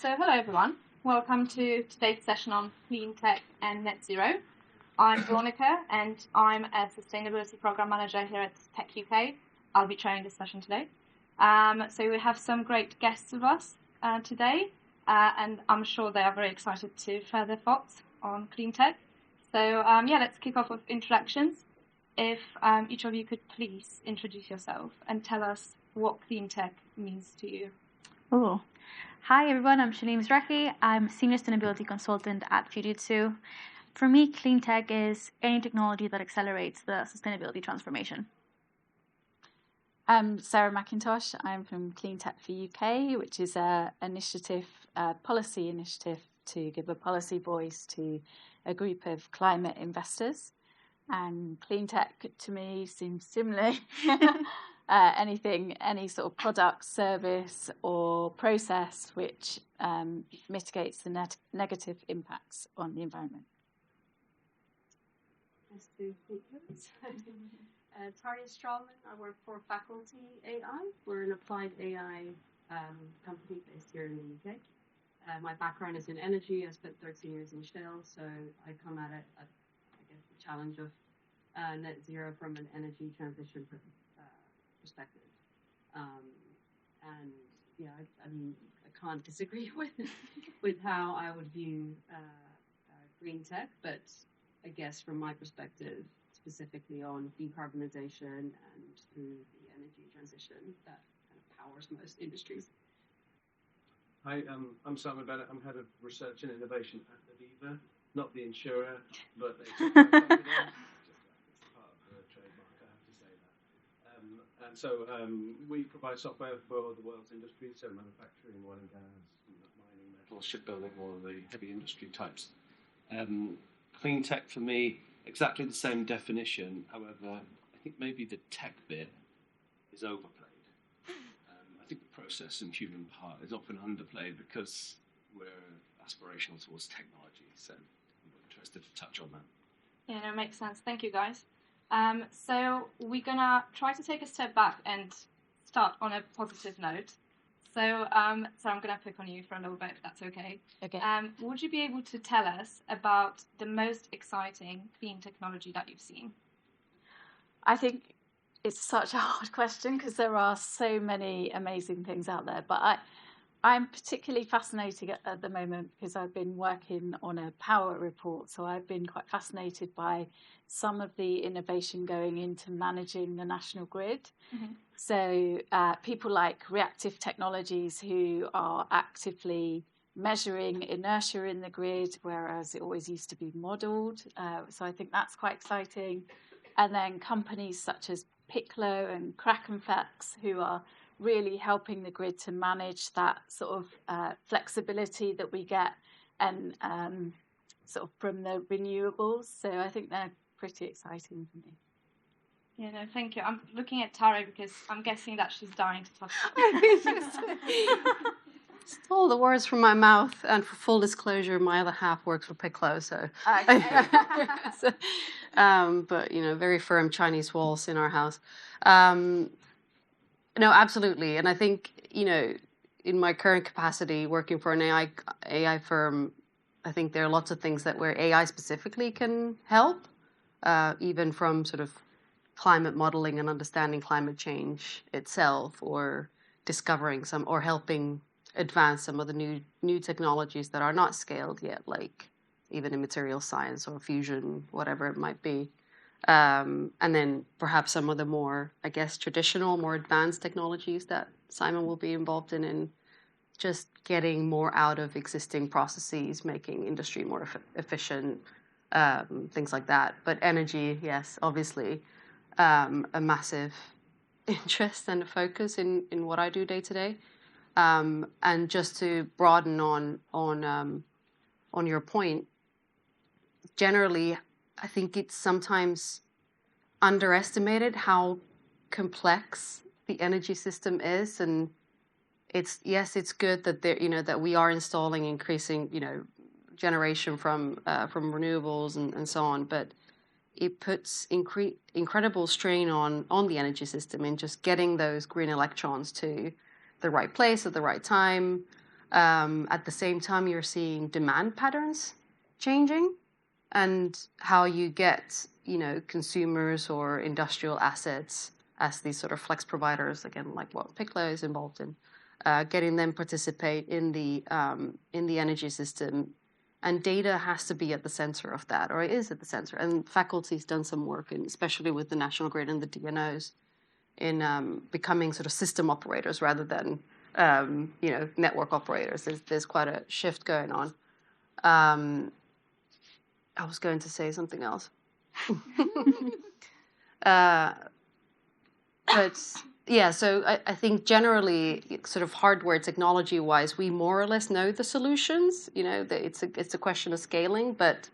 So hello everyone, welcome to today's session on clean tech and net zero. I'm Veronica and I'm a sustainability program manager here at techUK. I'll be chairing this session today. So we have some great guests with us today and I'm sure they are very excited to share their thoughts on clean tech. So yeah, let's kick off with introductions. If each of you could please introduce yourself and tell us what clean tech means to you. Oh. Hi everyone, I'm Shalem Zraki. I'm a Senior Sustainability Consultant at Fujitsu. For me, clean tech is any technology that accelerates the sustainability transformation. I'm Sarah McIntosh. I'm from Clean Tech for UK, which is a policy initiative to give a policy voice to a group of climate investors. And clean tech to me seems similar. Any sort of product, service, or process which mitigates the negative impacts on the environment. Nice to meet you. Tarja Strawman, I work for Faculty AI. We're an applied AI company based here in the UK. My background is in energy. I spent 13 years in Shell, so I come at it, the challenge of net zero from an energy transition perspective. And yeah, I mean, I can't disagree with how I would view green tech, but I guess from my perspective, specifically on decarbonization and through the energy transition that kind of powers most industries. Hi, I'm Simon Bennett. I'm Head of Research and Innovation at Aviva, not the insurer, but it's part of the trademark, I have to say that. And so we provide software for the world's industries, so manufacturing, oil and gas, mining, metals, shipbuilding, all of the heavy industry types. Clean tech for me, exactly the same definition. However, I think maybe the tech bit is overplayed. I think the process and human part is often underplayed because we're aspirational towards technology. So I'm interested to touch on that. Yeah, no, makes sense. Thank you, guys. So we're gonna try to take a step back and start on a positive note. So I'm gonna pick on you for a little bit, if that's okay. Okay. Would you be able to tell us about the most exciting clean technology that you've seen? I think it's such a hard question because there are so many amazing things out there. But I'm particularly fascinated at the moment because I've been working on a power report. So I've been quite fascinated by some of the innovation going into managing the national grid. Mm-hmm. So people like reactive technologies who are actively measuring inertia in the grid, whereas it always used to be modeled. So I think that's quite exciting. And then companies such as Picklo and Krakenflex who are really helping the grid to manage that sort of flexibility that we get and sort of from the renewables. So I think they're pretty exciting for me. Yeah, no, thank you. I'm looking at Tara because I'm guessing that she's dying to talk about it. Stole the words from my mouth, and for full disclosure, my other half works for Picklo, so. But very firm Chinese walls in our house. No, absolutely, and I think in my current capacity, working for an AI firm, I think there are lots of things that where AI specifically can help, even from sort of climate modeling and understanding climate change itself, or discovering some, or helping advance some of the new technologies that are not scaled yet, like even in material science or fusion, whatever it might be. And then perhaps some of the more, I guess, traditional, more advanced technologies that Simon will be involved in just getting more out of existing processes, making industry more efficient, things like that. But energy, yes, obviously, a massive interest and a focus in what I do day to day. And just to broaden on your point, generally, I think it's sometimes underestimated how complex the energy system is, and it's good that that we are installing increasing generation from renewables and so on, but it puts incredible strain on the energy system in just getting those green electrons to the right place at the right time, At the same time, you're seeing demand patterns changing, and how you get, consumers or industrial assets as these sort of flex providers, again, like what Piccolo is involved in, getting them participate in the energy system. And data has to be at the center of that, or it is at the center. And faculty's done some work, especially with the National Grid and the DNOs, in becoming sort of system operators rather than, network operators. There's quite a shift going on. I was going to say something else. But yeah, so I think generally, sort of hardware technology-wise, we more or less know the solutions. It's a question of scaling, but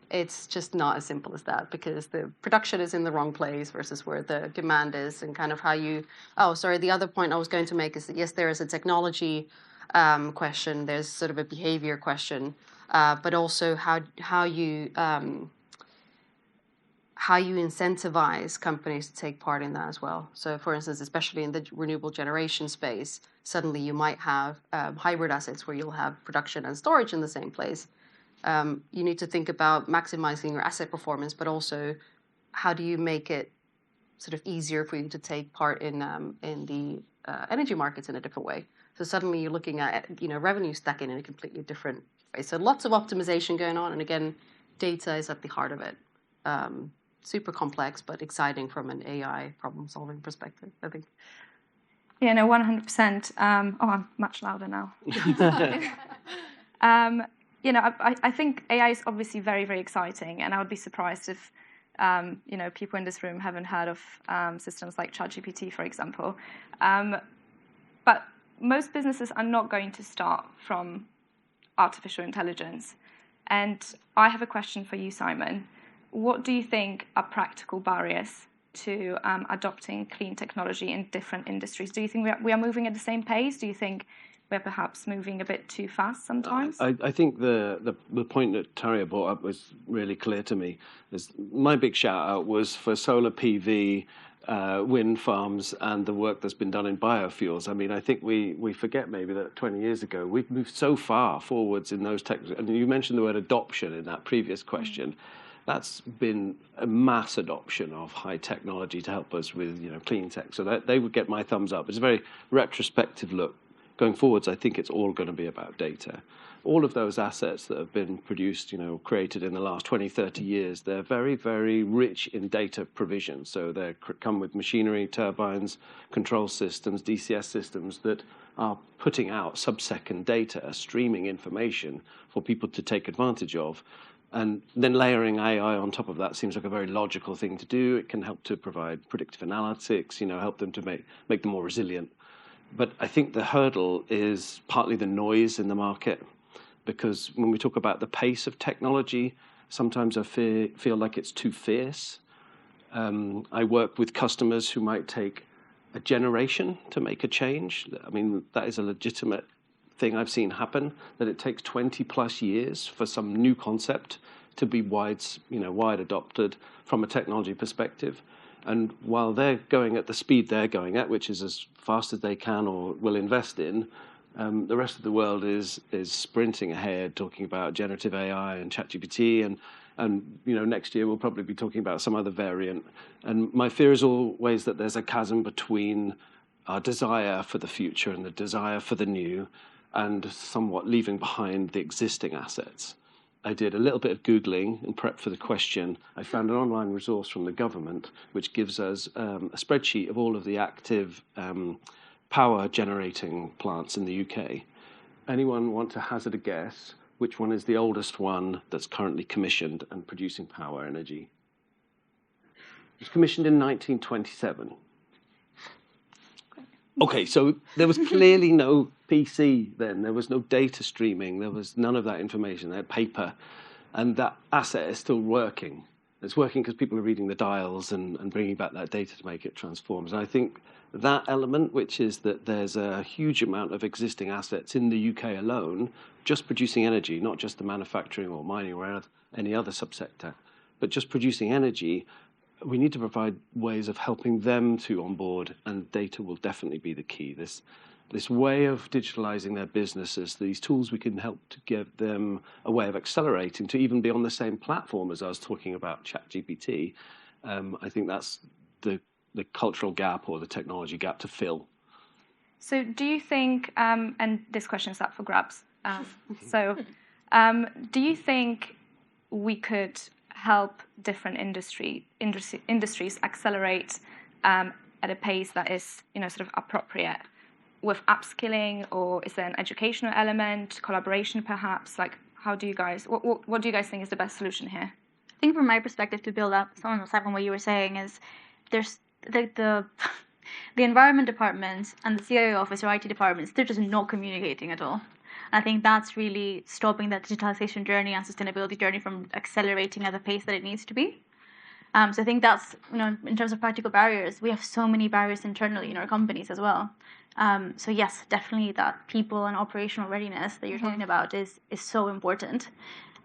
it's just not as simple as that, because the production is in the wrong place versus where the demand is, and kind of how you. Oh, sorry. The other point I was going to make is that yes, there is a technology question. There's sort of a behavior question, but also how you incentivize companies to take part in that as well. So, for instance, especially in the renewable generation space, suddenly you might have hybrid assets where you'll have production and storage in the same place. You need to think about maximizing your asset performance, but also how do you make it sort of easier for you to take part in the energy markets in a different way. So suddenly you're looking at revenue stacking in a completely different way. So lots of optimization going on, and again, data is at the heart of it. Super complex, but exciting from an AI problem-solving perspective, I think. Yeah, no, 100%. I'm much louder now. I think AI is obviously very, very exciting, and I would be surprised if, people in this room haven't heard of systems like ChatGPT, for example. But most businesses are not going to start from artificial intelligence. And I have a question for you, Simon. What do you think are practical barriers to adopting clean technology in different industries? Do you think we are moving at the same pace? Do you think we're perhaps moving a bit too fast sometimes? I think the point that Tarja brought up was really clear to me. My big shout out was for solar PV, wind farms, and the work that's been done in biofuels. I mean, I think we forget maybe that 20 years ago we've moved so far forwards in those technologies. And you mentioned the word adoption in that previous question. That's been a mass adoption of high technology to help us with clean tech. So that they would get my thumbs up. It's a very retrospective look. Going forwards, I think it's all going to be about data. All of those assets that have been produced, created in the last 20, 30 years, they're very, very rich in data provision. So they come with machinery, turbines, control systems, DCS systems that are putting out sub-second data, streaming information for people to take advantage of. And then layering AI on top of that seems like a very logical thing to do. It can help to provide predictive analytics, help them to make them more resilient. But I think the hurdle is partly the noise in the market, because when we talk about the pace of technology, sometimes I feel like it's too fierce. I work with customers who might take a generation to make a change. I mean, that is a legitimate thing I've seen happen, that it takes 20 plus years for some new concept to be wide adopted from a technology perspective. And while they're going at the speed they're going at, which is as fast as they can or will invest in, the rest of the world is sprinting ahead, talking about generative AI and ChatGPT, and next year we'll probably be talking about some other variant. And my fear is always that there's a chasm between our desire for the future and the desire for the new, and somewhat leaving behind the existing assets. I did a little bit of Googling in prep for the question. I found an online resource from the government which gives us a spreadsheet of all of the active power generating plants in the UK. Anyone want to hazard a guess which one is the oldest one that's currently commissioned and producing power energy? It was commissioned in 1927. Okay, so there was clearly no PC then. There was no data streaming. There was none of that information. They had paper. And that asset is still working. It's working because people are reading the dials and bringing back that data to make it transform. And I think that element, which is that there's a huge amount of existing assets in the UK alone, just producing energy, not just the manufacturing or mining or any other subsector, but just producing energy. We need to provide ways of helping them to onboard, and data will definitely be the key. This this way of digitalizing their businesses, these tools we can help to give them a way of accelerating to even be on the same platform as I was talking about ChatGPT. I think that's the cultural gap or the technology gap to fill. So do you think, and this question is up for grabs, do you think we could help different industries accelerate at a pace that is, sort of appropriate with upskilling, or is there an educational element, collaboration perhaps? Like, how do you guys, what do you guys think is the best solution here? I think from my perspective, to build up on what you were saying, is there's the environment departments and the CIO office or IT departments, they're just not communicating at all. I think that's really stopping that digitalization journey and sustainability journey from accelerating at the pace that it needs to be. So I think that's, in terms of practical barriers, we have so many barriers internally in our companies as well. So yes, definitely that people and operational readiness that you're talking about is so important.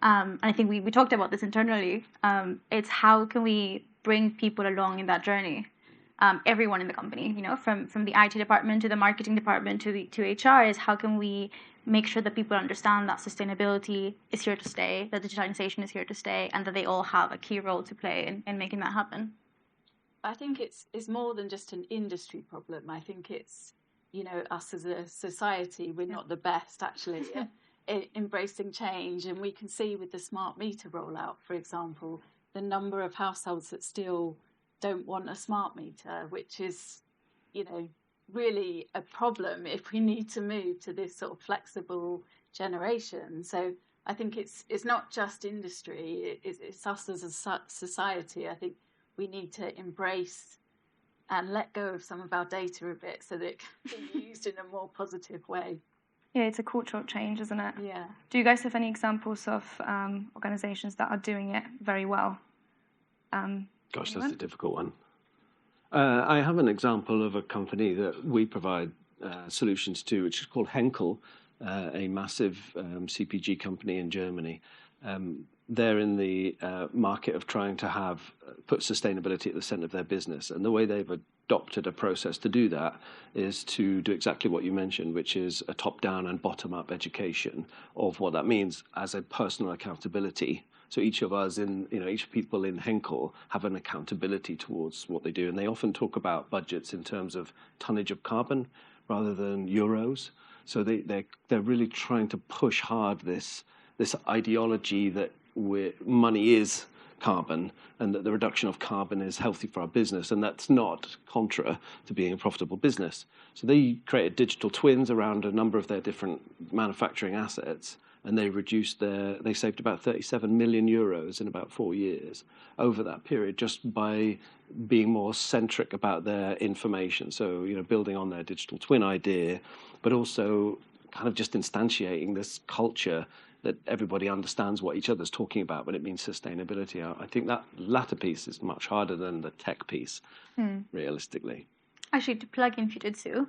And I think we talked about this internally. It's how can we bring people along in that journey? Everyone in the company, from the IT department to the marketing department to HR, is how can we make sure that people understand that sustainability is here to stay, that digitalization is here to stay, and that they all have a key role to play in making that happen. I think it's more than just an industry problem. I think it's, us as a society, we're not the best actually at embracing change. And we can see with the smart meter rollout, for example, the number of households that still don't want a smart meter, which is, really a problem if we need to move to this sort of flexible generation. So I think it's not just industry, it's us as a society. I think we need to embrace and let go of some of our data a bit so that it can be used in a more positive way. Yeah, it's a cultural change, isn't it? Yeah. Do you guys have any examples of organizations that are doing it very well? Gosh, that's a difficult one. I have an example of a company that we provide solutions to, which is called Henkel, a massive CPG company in Germany. They're in the market of trying to put sustainability at the center of their business. And the way they've adopted a process to do that is to do exactly what you mentioned, which is a top-down and bottom-up education of what that means as a personal accountability. So each of us each people in Henkel have an accountability towards what they do. And they often talk about budgets in terms of tonnage of carbon rather than euros. So they're really trying to push hard this ideology that money is carbon and that the reduction of carbon is healthy for our business. And that's not contra to being a profitable business. So they created digital twins around a number of their different manufacturing assets. And they saved about 37 million euros in about 4 years over that period just by being more centric about their information. So, building on their digital twin idea, but also kind of just instantiating this culture that everybody understands what each other's talking about when it means sustainability. I think that latter piece is much harder than the tech piece, realistically. Actually, to plug in Fujitsu,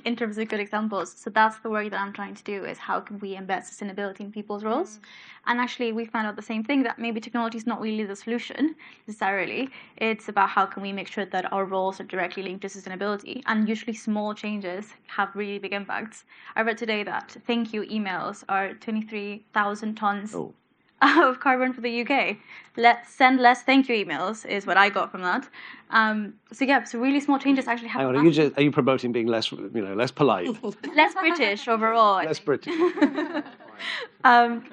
in terms of good examples, so that's the work that I'm trying to do, is how can we embed sustainability in people's roles. And actually we found out the same thing, that maybe technology is not really the solution necessarily. It's about how can we make sure that our roles are directly linked to sustainability, and usually small changes have really big impacts. I read today that thank you emails are 23,000 tons of carbon for the UK. Let's send less thank you emails is what I got from that. So really small changes actually have. Are you promoting being less polite? Less British overall. Less British. But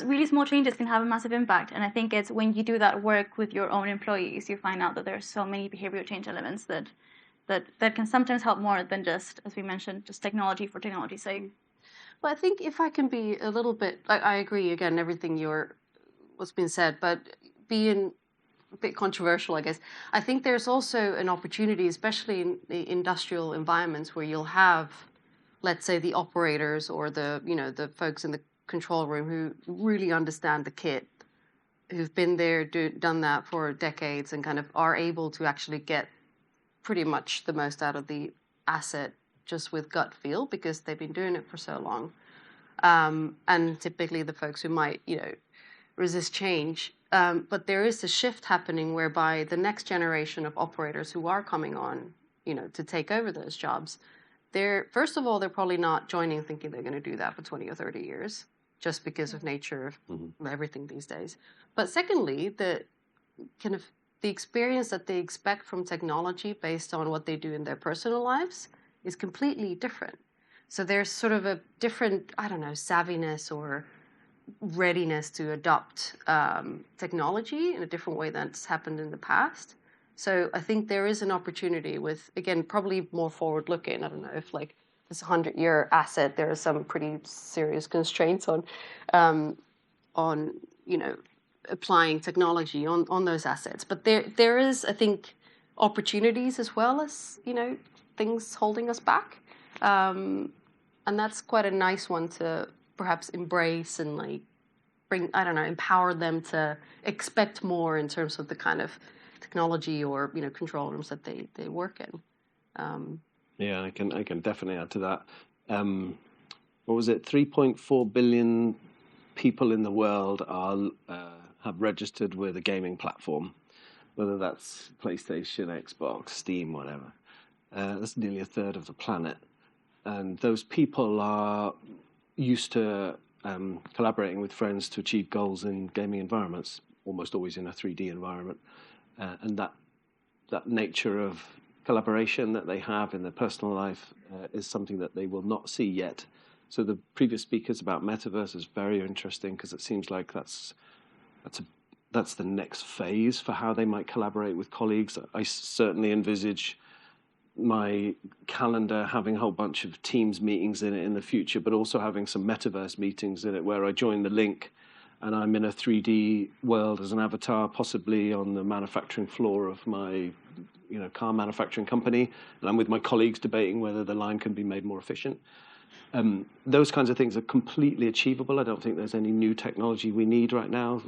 really small changes can have a massive impact, and I think it's when you do that work with your own employees, you find out that there are so many behavioral change elements that can sometimes help more than just, as we mentioned, just technology for technology's sake. Well, I think if I can be a little bit, I agree again, everything what's been said, but being a bit controversial, I guess. I think there's also an opportunity, especially in the industrial environments where you'll have, let's say, the operators or the folks in the control room who really understand the kit, who've been there, done that for decades and kind of are able to actually get pretty much the most out of the asset just with gut feel because they've been doing it for so long. And typically the folks who might, resist change. But there is a shift happening whereby the next generation of operators who are coming on, to take over those jobs, first of all, they're probably not joining thinking they're going to do that for 20 or 30 years, just because of nature of everything these days. But secondly, the experience that they expect from technology based on what they do in their personal lives is completely different. So there's sort of a different, savviness or readiness to adopt technology in a different way than it's happened in the past. So I think there is an opportunity with, again, probably more forward-looking. I don't know if like this 100-year asset, there are some pretty serious constraints on applying technology on those assets. But there is, I think, opportunities as well as, things holding us back. And that's quite a nice one to perhaps embrace and like empower them to expect more in terms of the kind of technology or, control rooms that they work in. Yeah, I can definitely add to that. What was it? 3.4 billion people in the world have registered with a gaming platform, whether that's PlayStation, Xbox, Steam, whatever. That's nearly a third of the planet. And those people are used to collaborating with friends to achieve goals in gaming environments, almost always in a 3D environment. And that nature of collaboration that they have in their personal life is something that they will not see yet. So the previous speakers about Metaverse is very interesting because it seems like that's the next phase for how they might collaborate with colleagues. I certainly envisage my calendar having a whole bunch of Teams meetings in it in the future, but also having some Metaverse meetings in it where I join the link and I'm in a 3D world as an avatar, possibly on the manufacturing floor of my car manufacturing company, and I'm with my colleagues debating whether the line can be made more efficient. Those kinds of things are completely achievable. I don't think there's any new technology we need right now.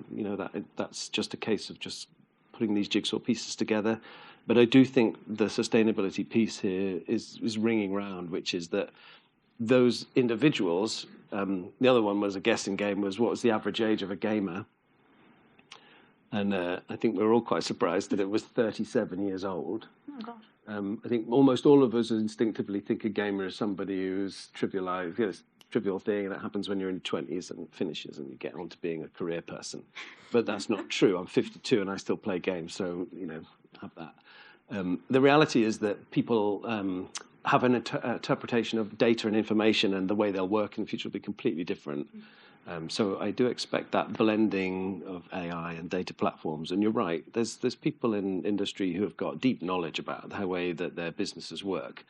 That's just a case of just putting these jigsaw pieces together. But I do think the sustainability piece here is ringing round, which is that those individuals, the other one was a guessing game, was what was the average age of a gamer? And I think we were all quite surprised that it was 37 years old. Oh, gosh. I think almost all of us instinctively think a gamer is somebody who's trivialized, trivial thing that happens when you're in your 20s and it finishes and you get on to being a career person. But that's not true. I'm 52 and I still play games, so, have that. The reality is that people have an interpretation of data and information, and the way they'll work in the future will be completely different. So I do expect that blending of AI and data platforms. And you're right, there's people in industry who have got deep knowledge about the way that their businesses work,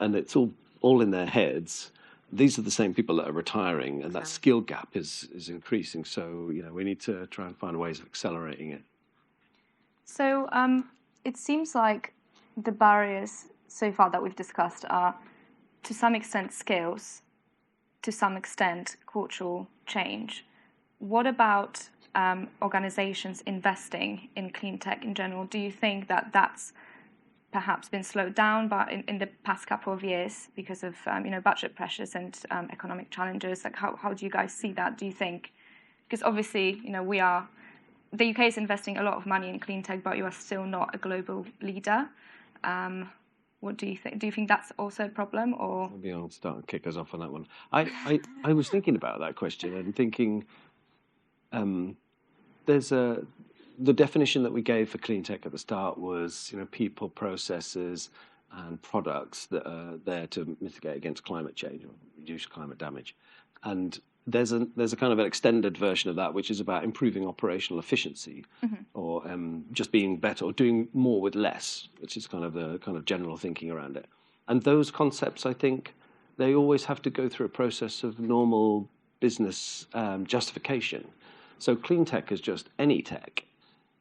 and it's all in their heads. These are the same people that are retiring, and that skill gap is increasing. So we need to try and find ways of accelerating it. So it seems like the barriers so far that we've discussed are, to some extent, skills, to some extent, cultural change. What about organizations investing in clean tech in general? Do you think that that's perhaps been slowed down in the past couple of years because of budget pressures and economic challenges? Like, how do you guys see that? Do you think, because obviously the UK is investing a lot of money in clean tech, but you are still not a global leader. What do you think? Do you think that's also a problem, or? Maybe I'll start and kick us off on that one. I was thinking about that question and thinking, the definition that we gave for clean tech at the start was, people, processes, and products that are there to mitigate against climate change or reduce climate damage. And there's a kind of an extended version of that, which is about improving operational efficiency, or just being better, or doing more with less, which is kind of general thinking around it. And those concepts, I think, they always have to go through a process of normal business justification. So clean tech is just any tech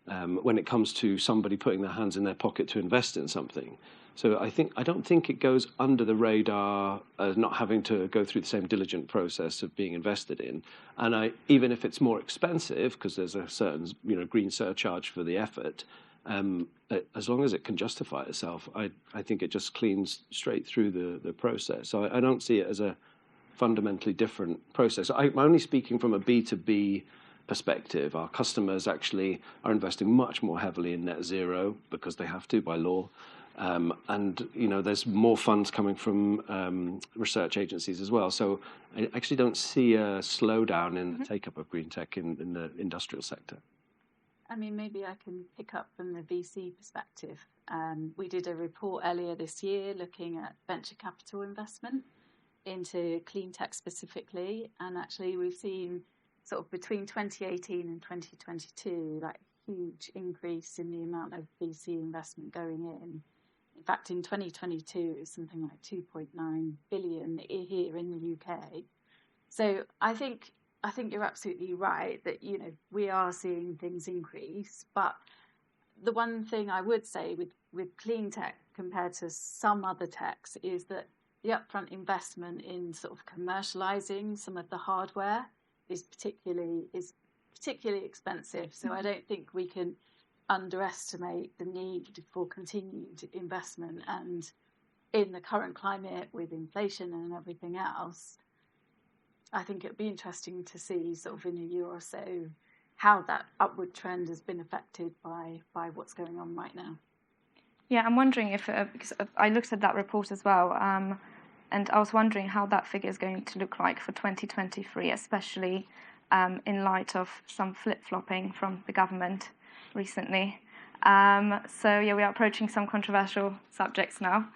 when it comes to somebody putting their hands in their pocket to invest in something. So I don't think it goes under the radar as not having to go through the same diligent process of being invested in. And even if it's more expensive, because there's a certain green surcharge for the effort, as long as it can justify itself, I think it just cleans straight through the process. So I don't see it as a fundamentally different process. I'm only speaking from a B2B perspective. Our customers actually are investing much more heavily in net zero because they have to by law. And there's more funds coming from research agencies as well. So I actually don't see a slowdown in the take-up of green tech in the industrial sector. I mean, maybe I can pick up from the VC perspective. We did a report earlier this year looking at venture capital investment into clean tech specifically, and actually we've seen sort of between 2018 and 2022 like a huge increase in the amount of VC investment going in. In fact, in 2022 it was something like 2.9 billion here in the UK. So I think you're absolutely right that we are seeing things increase, but the one thing I would say with clean tech compared to some other techs is that the upfront investment in sort of commercializing some of the hardware is particularly expensive. So I don't think we can underestimate the need for continued investment. And in the current climate with inflation and everything else, I think it'd be interesting to see sort of in a year or so how that upward trend has been affected by what's going on right now. Yeah, I'm wondering if, because I looked at that report as well, and I was wondering how that figure is going to look like for 2023, especially in light of some flip-flopping from the government recently. So yeah, we are approaching some controversial subjects now.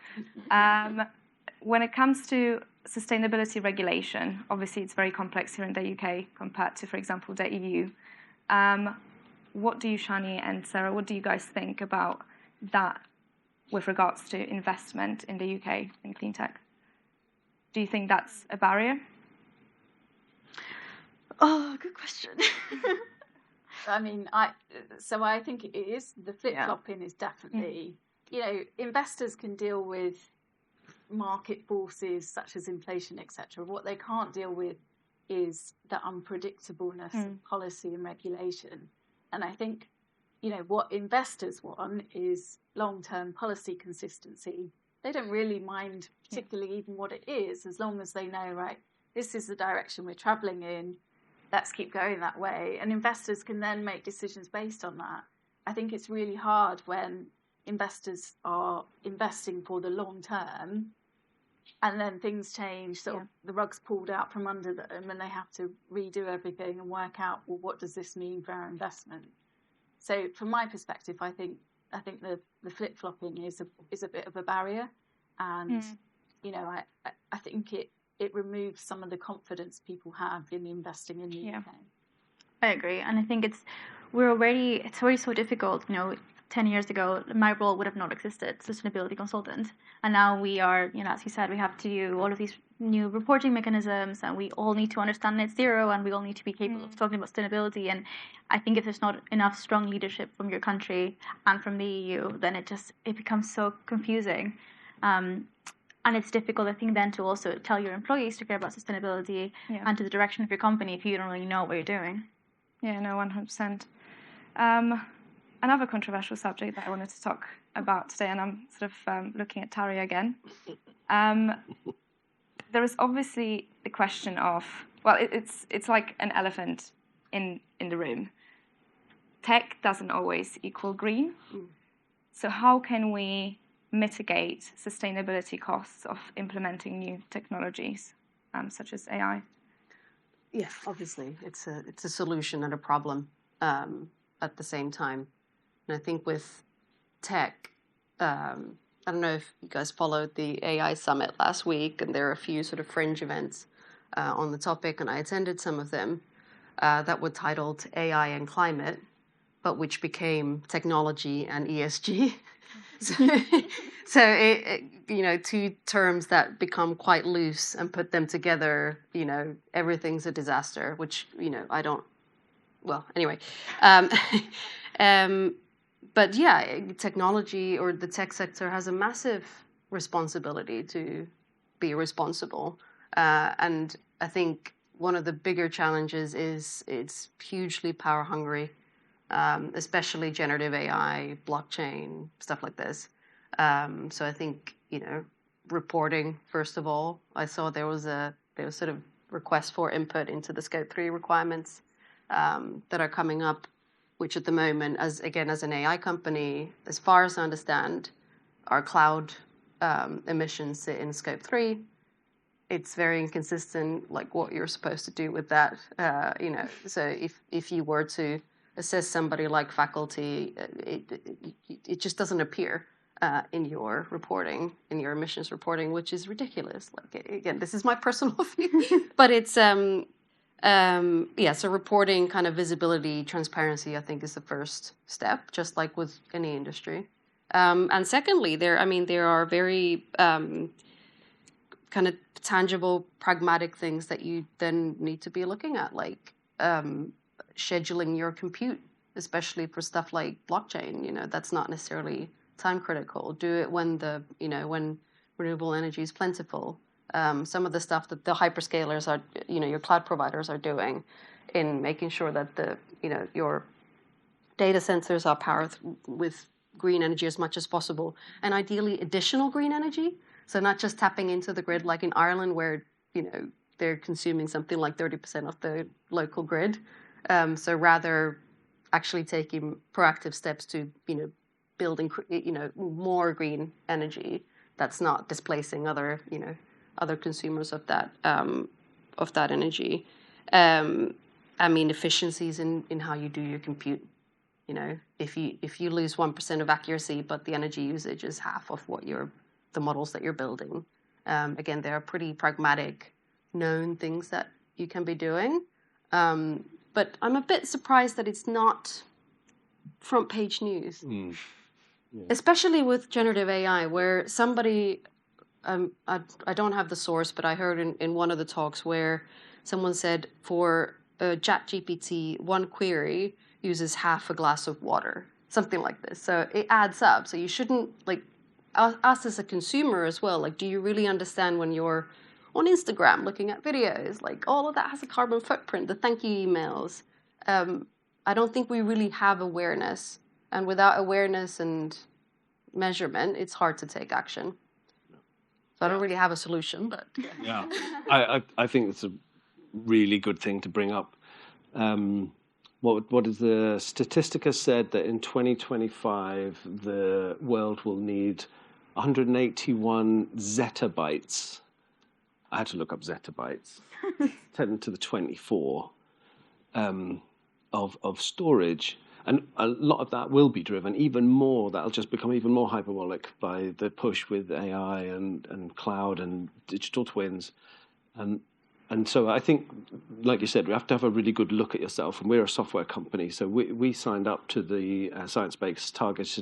When it comes to sustainability regulation, obviously it's very complex here in the UK compared to, for example, the EU. What do you, Shani and Sarah, what do you guys think about that with regards to investment in the UK in clean tech? Do you think that's a barrier? Oh, good question. I mean, I think it is. The flip-flopping is definitely, investors can deal with market forces such as inflation, etc. What they can't deal with is the unpredictableness of policy and regulation. And I think, what investors want is long-term policy consistency. They don't really mind particularly even what it is, as long as they know, right, this is the direction we're travelling in, let's keep going that way. And investors can then make decisions based on that. I think it's really hard when investors are investing for the long term and then things change, so the rug's pulled out from under them and they have to redo everything and work out, well, what does this mean for our investment? So from my perspective, I think the flip-flopping is a bit of a barrier, and I think it removes some of the confidence people have in investing in the UK. I agree, and I think it's already so difficult. 10 years ago, my role would have not existed, sustainability consultant, and now we are, as you said, we have to do all of these new reporting mechanisms, and we all need to understand net zero, and we all need to be capable of talking about sustainability. And I think if there's not enough strong leadership from your country and from the EU, then it becomes so confusing. And it's difficult, I think, then to also tell your employees to care about sustainability and to the direction of your company if you don't really know what you're doing. Yeah, no, 100%. Another controversial subject that I wanted to talk about today, and I'm sort of looking at Tari again. There is obviously the question of, well, it's like an elephant in the room. Tech doesn't always equal green. So how can we mitigate sustainability costs of implementing new technologies, such as AI? Yeah, obviously, it's a solution and a problem at the same time. And I think with tech, I don't know if you guys followed the AI summit last week, and there are a few sort of fringe events on the topic, and I attended some of them that were titled AI and Climate, but which became technology and ESG. So it, two terms that become quite loose, and put them together, everything's a disaster, which, I don't, well, anyway. But yeah, technology or the tech sector has a massive responsibility to be responsible. And I think one of the bigger challenges is it's hugely power hungry, especially generative AI, blockchain, stuff like this. So I think, reporting, first of all, I saw there was sort of requests for input into the Scope 3 requirements that are coming up, which at the moment, as an AI company, as far as I understand, our cloud emissions sit in scope 3. It's very inconsistent, like what you're supposed to do with that. So if you were to assess somebody like faculty, it just doesn't appear in your reporting, in your emissions reporting, which is ridiculous. Like, again, this is my personal view, but it's so reporting, kind of visibility, transparency, I think is the first step, just like with any industry. And secondly, there are very kind of tangible, pragmatic things that you then need to be looking at, like scheduling your compute, especially for stuff like blockchain. That's not necessarily time critical. Do it when when renewable energy is plentiful. Some of the stuff that the hyperscalers are, your cloud providers are doing in making sure that your data centers are powered with green energy as much as possible, and ideally additional green energy. So not just tapping into the grid like in Ireland, where they're consuming something like 30% of the local grid. So rather, actually taking proactive steps to building more green energy that's not displacing other consumers of that energy. Efficiencies in how you do your compute. If you lose 1% of accuracy, but the energy usage is half of what the models that you're building. Again, there are pretty pragmatic, known things that you can be doing. But I'm a bit surprised that it's not front page news, especially with generative AI, where somebody, I don't have the source, but I heard in one of the talks where someone said for ChatGPT, one query uses half a glass of water, something like this. So it adds up. So you shouldn't, like, us as a consumer as well, like, do you really understand when you're on Instagram looking at videos, like all of that has a carbon footprint, the thank you emails. I don't think we really have awareness, and without awareness and measurement, it's hard to take action. So I don't really have a solution, but yeah, I think it's a really good thing to bring up. What is the Statistica said that in 2025 the world will need 181 zettabytes. I had to look up zettabytes. 10 to the 24 of storage. And a lot of that will be driven even more. That'll just become even more hyperbolic by the push with AI and cloud and digital twins. And so I think, like you said, we have to have a really good look at yourself. And we're a software company, so we signed up to the Science-Based Targets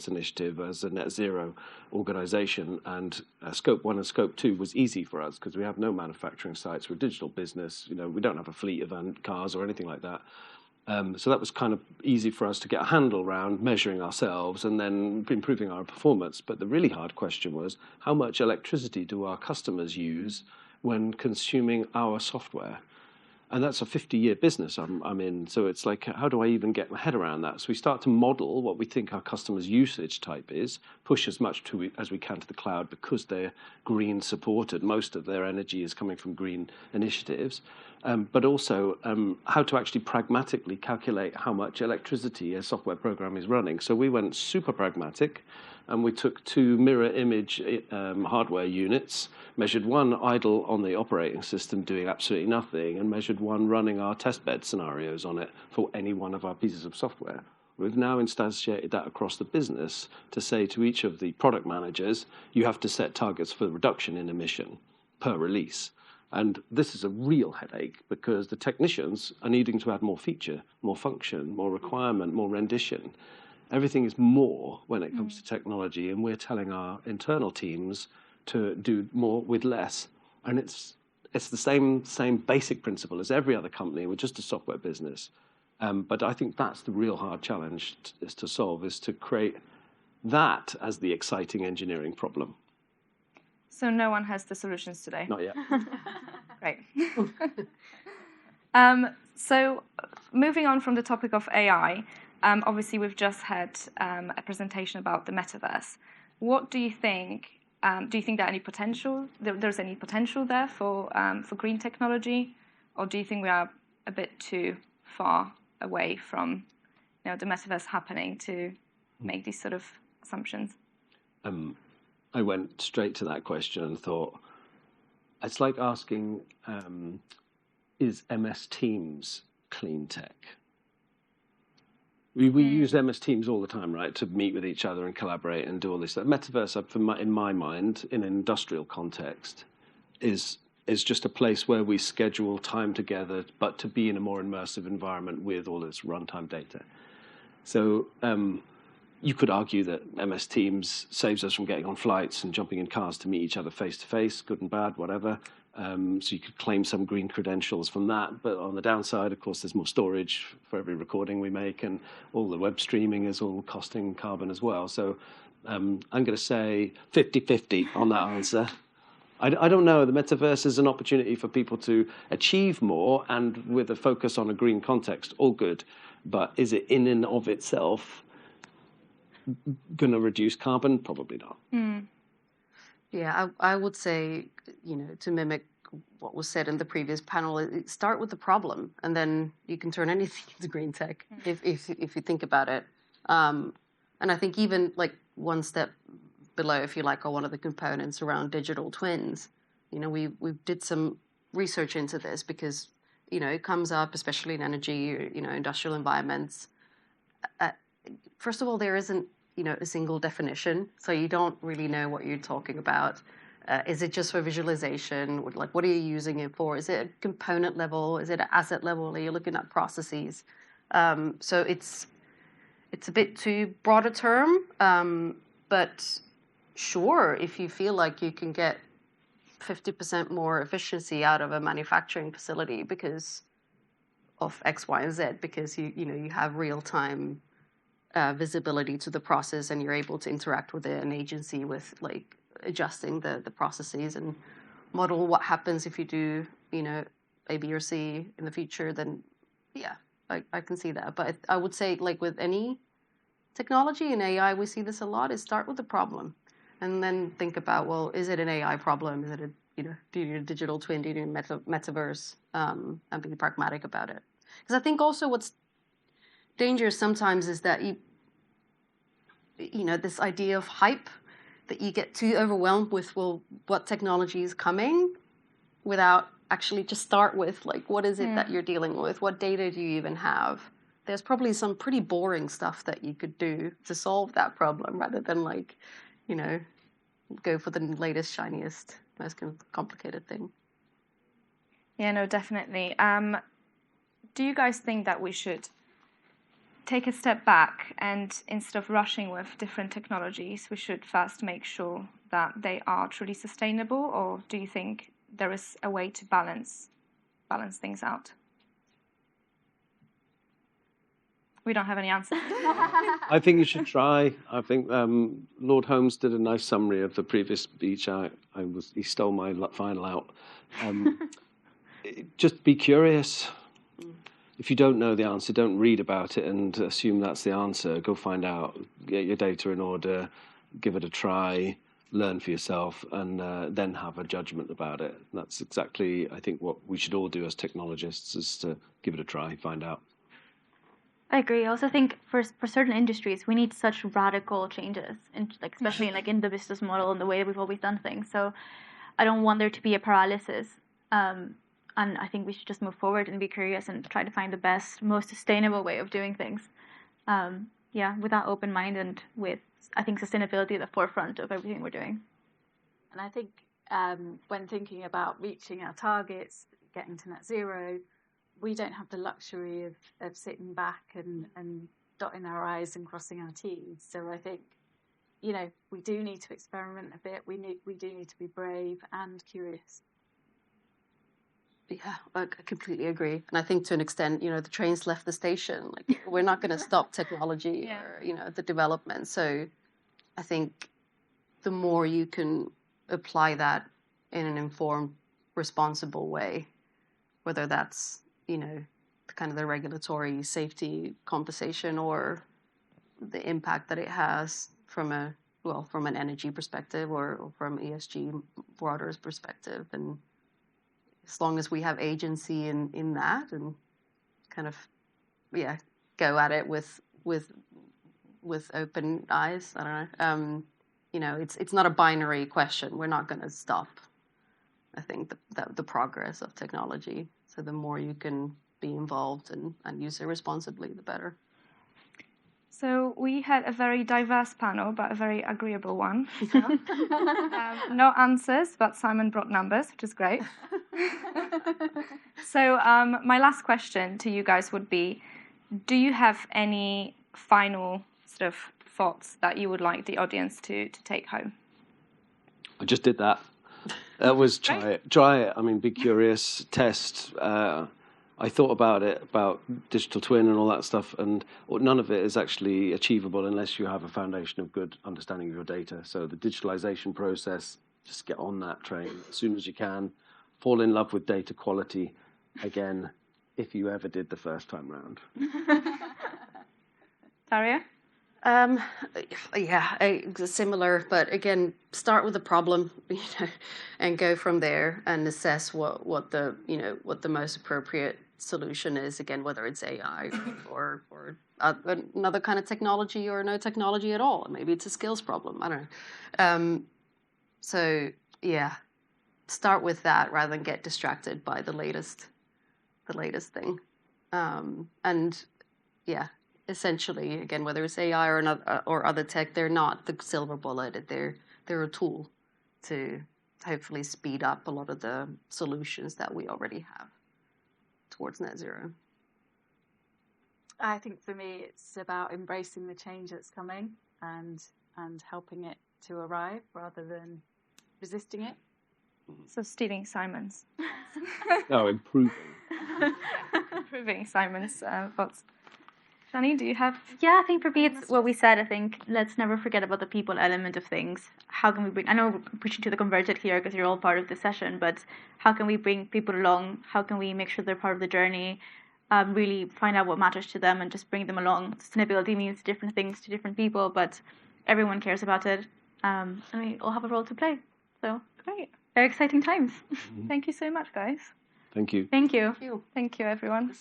Initiative as a net zero organization. And Scope 1 and Scope 2 was easy for us because we have no manufacturing sites. We're a digital business. We don't have a fleet of cars or anything like that. So that was kind of easy for us to get a handle around measuring ourselves and then improving our performance. But the really hard question was, how much electricity do our customers use when consuming our software? And that's a 50-year business I'm in. So it's like, how do I even get my head around that? So we start to model what we think our customers' usage type is, push as much as we can to the cloud because they're green supported. Most of their energy is coming from green initiatives. But also how to actually pragmatically calculate how much electricity a software program is running. So we went super pragmatic, and we took 2 mirror image hardware units, measured one idle on the operating system doing absolutely nothing, and measured one running our testbed scenarios on it for any one of our pieces of software. We've now instantiated that across the business to say to each of the product managers, you have to set targets for reduction in emission per release. And this is a real headache because the technicians are needing to add more feature, more function, more requirement, more rendition. Everything is more when it comes to technology, and we're telling our internal teams to do more with less. And it's the same basic principle as every other company. We're just a software business. But I think that's the real hard challenge is to create that as the exciting engineering problem. So no one has the solutions today? Not yet. Great. So moving on from the topic of AI, obviously we've just had a presentation about the Metaverse. What do you think? Do you think there's any potential there for green technology, or do you think we are a bit too far away from the Metaverse happening to make these sort of assumptions? I went straight to that question and thought, it's like asking, is MS Teams clean tech? We use MS Teams all the time, right, to meet with each other and collaborate and do all this stuff. Metaverse, in my mind, in an industrial context, is just a place where we schedule time together, but to be in a more immersive environment with all this runtime data. So you could argue that MS Teams saves us from getting on flights and jumping in cars to meet each other face to face, good and bad, whatever. So you could claim some green credentials from that. But on the downside, of course, there's more storage for every recording we make, and all the web streaming is all costing carbon as well. So I'm going to say 50-50 on that answer. I don't know. The metaverse is an opportunity for people to achieve more, and with a focus on a green context, all good. But is it in and of itself going to reduce carbon? Probably not. Yeah, I would say, to mimic what was said in the previous panel, start with the problem, and then you can turn anything into green tech if you think about it. And I think even like one step below, if you like, are one of the components around digital twins. We did some research into this because, it comes up, especially in energy, industrial environments. First of all, there isn't, a single definition, so you don't really know what you're talking about. Is it just for visualization? Like, what are you using it for? Is it a component level? Is it an asset level? Are you looking at processes? So it's a bit too broad a term, but sure, if you feel like you can get 50% more efficiency out of a manufacturing facility because of X, Y, and Z, because you have real time visibility to the process, and you're able to interact with an agency with like adjusting the processes and model what happens if you do A, B, or C in the future, then yeah, I can see that. But I would say, like with any technology in AI, we see this a lot, is start with the problem and then think about, well, is it an AI problem? Is it do you need a digital twin? Do you need a metaverse? And be pragmatic about it. Because I think also what's dangerous sometimes is that this idea of hype, that you get too overwhelmed with, well, what technology is coming, without actually just start with, like, what is it that you're dealing with? What data do you even have? There's probably some pretty boring stuff that you could do to solve that problem, rather than go for the latest, shiniest, most complicated thing. Yeah, no, definitely. Do you guys think that we should take a step back, and instead of rushing with different technologies, we should first make sure that they are truly sustainable? Or do you think there is a way to balance things out? We don't have any answers. I think you should try. I think Lord Holmes did a nice summary of the previous speech. He stole my final out. Just be curious. If you don't know the answer, don't read about it and assume that's the answer. Go find out, get your data in order, give it a try, learn for yourself, and then have a judgment about it. That's exactly, I think, what we should all do as technologists, is to give it a try, find out. I agree. I also think for certain industries, we need such radical changes, especially in the business model and the way that we've always done things. So I don't want there to be a paralysis. And I think we should just move forward and be curious and try to find the best, most sustainable way of doing things. With that open mind, and with, I think, sustainability at the forefront of everything we're doing. And I think when thinking about reaching our targets, getting to net zero, we don't have the luxury of sitting back and dotting our I's and crossing our T's. So I think, we do need to experiment a bit. We do need to be brave and curious. Yeah, I completely agree. And I think to an extent, the train's left the station. Like, we're not going to stop technology or, the development. So I think the more you can apply that in an informed, responsible way, whether that's, kind of the regulatory safety conversation, or the impact that it has from an energy perspective, or from ESG broader perspective. And as long as we have agency in that, and kind of, go at it with open eyes, I don't know, it's not a binary question. We're not going to stop, I think, the progress of technology. So the more you can be involved and use it responsibly, the better. So we had a very diverse panel, but a very agreeable one. So, no answers, but Simon brought numbers, which is great. So my last question to you guys would be, do you have any final sort of thoughts that you would like the audience to take home? I just did that. That was try it. I mean, be curious, test. I thought about it, about digital twin and all that stuff, and none of it is actually achievable unless you have a foundation of good understanding of your data. So the digitalization process, just get on that train as soon as you can. Fall in love with data quality again, if you ever did the first time round. Daria? Similar, but again, start with the problem, and go from there and assess what the most appropriate solution is. Again, whether it's AI or another kind of technology or no technology at all. Maybe it's a skills problem. I don't know. So yeah, start with that rather than get distracted by the latest thing. And yeah. Essentially, again, whether it's AI or other tech, they're not the silver bullet. They're a tool to hopefully speed up a lot of the solutions that we already have towards net zero. I think for me, it's about embracing the change that's coming and helping it to arrive rather than resisting it. So stealing Simon's. No, improving. Improving Simon's thoughts. Shani, do you have? Yeah, I think for me it's what we said. I think let's never forget about the people element of things. How can we bring? I know we're preaching to the converted here because you're all part of the session, but how can we bring people along? How can we make sure they're part of the journey? Really find out what matters to them and just bring them along. Sustainability means different things to different people, but everyone cares about it, and we all have a role to play. So Great. very exciting times. Thank you so much, guys. Thank you. Thank you. Thank you. Thank you, everyone.